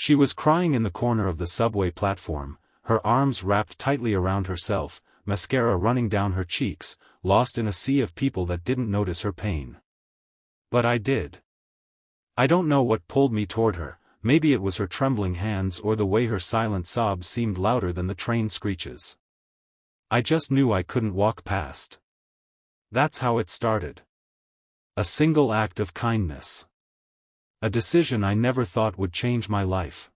She was crying in the corner of the subway platform, her arms wrapped tightly around herself, mascara running down her cheeks, lost in a sea of people that didn't notice her pain. But I did. I don't know what pulled me toward her, maybe it was her trembling hands or the way her silent sobs seemed louder than the train screeches. I just knew I couldn't walk past. That's how it started. A single act of kindness. A decision I never thought would change my life.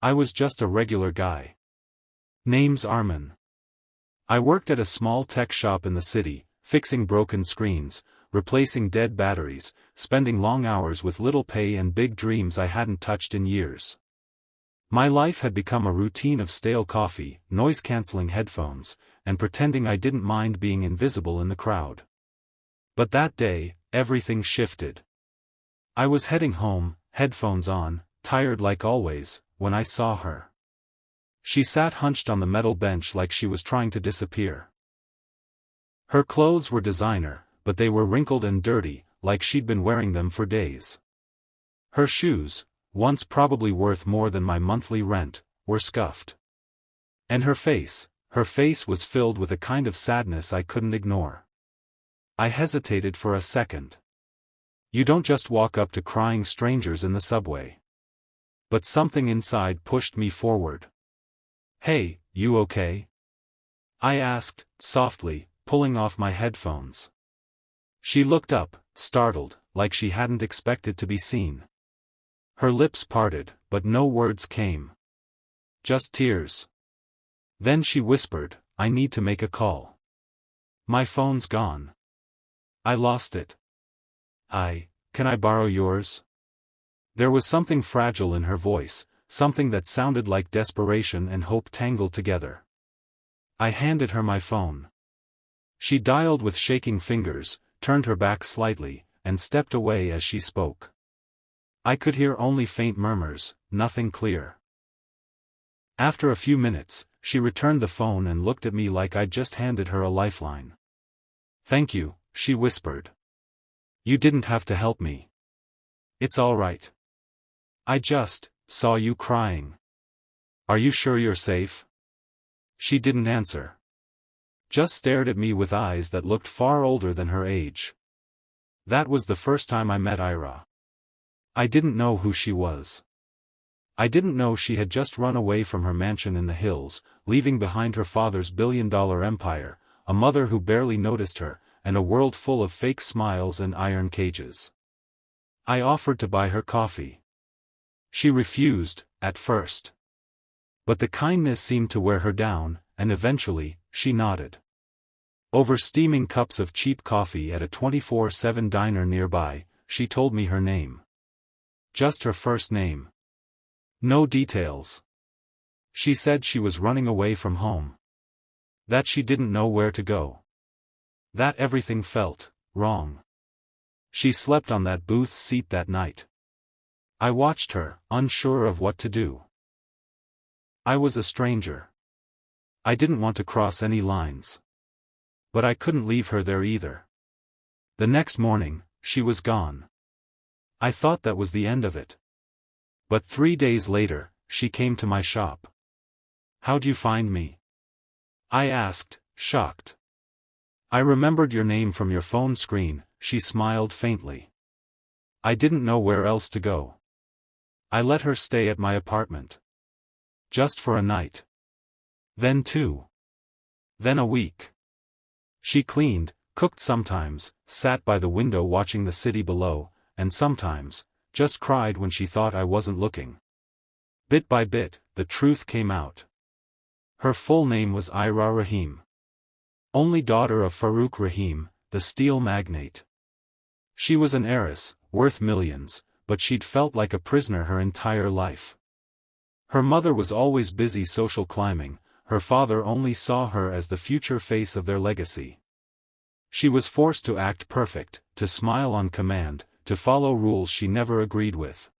I was just a regular guy. Name's Armin. I worked at a small tech shop in the city, fixing broken screens, replacing dead batteries, spending long hours with little pay and big dreams I hadn't touched in years. My life had become a routine of stale coffee, noise-canceling headphones, and pretending I didn't mind being invisible in the crowd. But that day, everything shifted. I was heading home, headphones on, tired like always, when I saw her. She sat hunched on the metal bench like she was trying to disappear. Her clothes were designer, but they were wrinkled and dirty, like she'd been wearing them for days. Her shoes, once probably worth more than my monthly rent, were scuffed. And her face was filled with a kind of sadness I couldn't ignore. I hesitated for a second. You don't just walk up to crying strangers in the subway. But something inside pushed me forward. "Hey, you okay?" I asked, softly, pulling off my headphones. She looked up, startled, like she hadn't expected to be seen. Her lips parted, but no words came. Just tears. Then she whispered, "I need to make a call. My phone's gone. I lost it. Can I borrow yours?" There was something fragile in her voice, something that sounded like desperation and hope tangled together. I handed her my phone. She dialed with shaking fingers, turned her back slightly, and stepped away as she spoke. I could hear only faint murmurs, nothing clear. After a few minutes, she returned the phone and looked at me like I'd just handed her a lifeline. "Thank you," she whispered. "You didn't have to help me. It's all right. I just saw you crying. Are you sure you're safe?" She didn't answer. Just stared at me with eyes that looked far older than her age. That was the first time I met Ira. I didn't know who she was. I didn't know she had just run away from her mansion in the hills, leaving behind her father's billion-dollar empire, a mother who barely noticed her, and a world full of fake smiles and iron cages. I offered to buy her coffee. She refused, at first. But the kindness seemed to wear her down, and eventually, she nodded. Over steaming cups of cheap coffee at a 24/7 diner nearby, she told me her name. Just her first name. No details. She said she was running away from home. That she didn't know where to go. That everything felt wrong. She slept on that booth seat that night. I watched her, unsure of what to do. I was a stranger. I didn't want to cross any lines. But I couldn't leave her there either. The next morning, she was gone. I thought that was the end of it. But 3 days later, she came to my shop. "How'd you find me?" I asked, shocked. "I remembered your name from your phone screen," she smiled faintly. I didn't know where else to go. I let her stay at my apartment. Just for a night. Then 2. Then a week. She cleaned, cooked sometimes, sat by the window watching the city below, and sometimes, just cried when she thought I wasn't looking. Bit by bit, the truth came out. Her full name was Ira Rahim. Only daughter of Farouk Rahim, the steel magnate. She was an heiress, worth millions, but she'd felt like a prisoner her entire life. Her mother was always busy social climbing, her father only saw her as the future face of their legacy. She was forced to act perfect, to smile on command, to follow rules she never agreed with.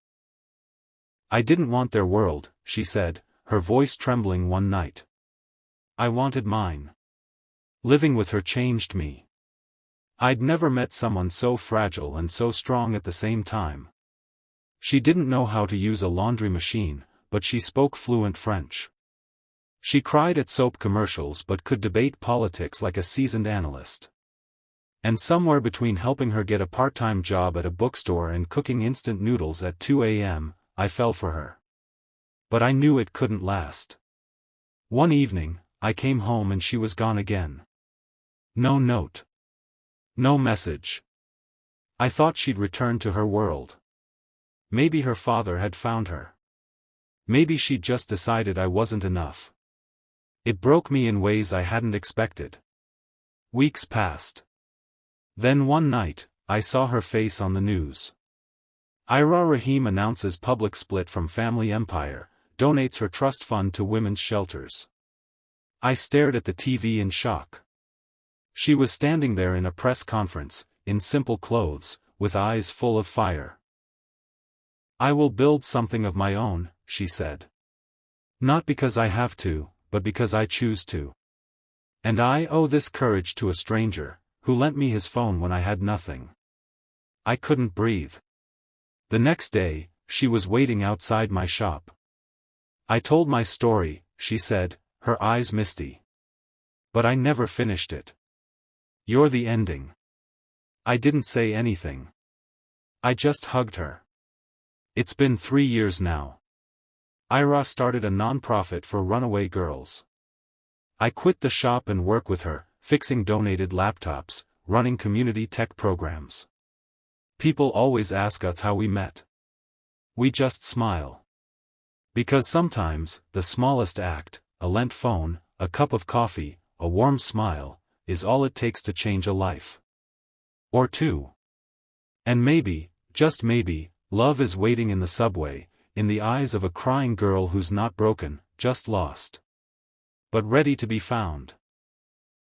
"I didn't want their world," she said, her voice trembling one night. "I wanted mine." Living with her changed me. I'd never met someone so fragile and so strong at the same time. She didn't know how to use a laundry machine, but she spoke fluent French. She cried at soap commercials but could debate politics like a seasoned analyst. And somewhere between helping her get a part-time job at a bookstore and cooking instant noodles at 2 a.m., I fell for her. But I knew it couldn't last. One evening, I came home and she was gone again. No note. No message. I thought she'd returned to her world. Maybe her father had found her. Maybe she'd just decided I wasn't enough. It broke me in ways I hadn't expected. Weeks passed. Then one night, I saw her face on the news. Ira Rahim announces public split from family empire, donates her trust fund to women's shelters. I stared at the TV in shock. She was standing there in a press conference, in simple clothes, with eyes full of fire. I will build something of my own, she said. Not because I have to, but because I choose to. And I owe this courage to a stranger, who lent me his phone when I had nothing. I couldn't breathe. The next day, she was waiting outside my shop. I told my story, she said, her eyes misty. But I never finished it. You're the ending. I didn't say anything. I just hugged her. It's been 3 years now. Ira started a non-profit for runaway girls. I quit the shop and work with her, fixing donated laptops, running community tech programs. People always ask us how we met. We just smile. Because sometimes, the smallest act, a lent phone, a cup of coffee, a warm smile, is all it takes to change a life. Or two. And maybe, just maybe, love is waiting in the subway, in the eyes of a crying girl who's not broken, just lost. But ready to be found.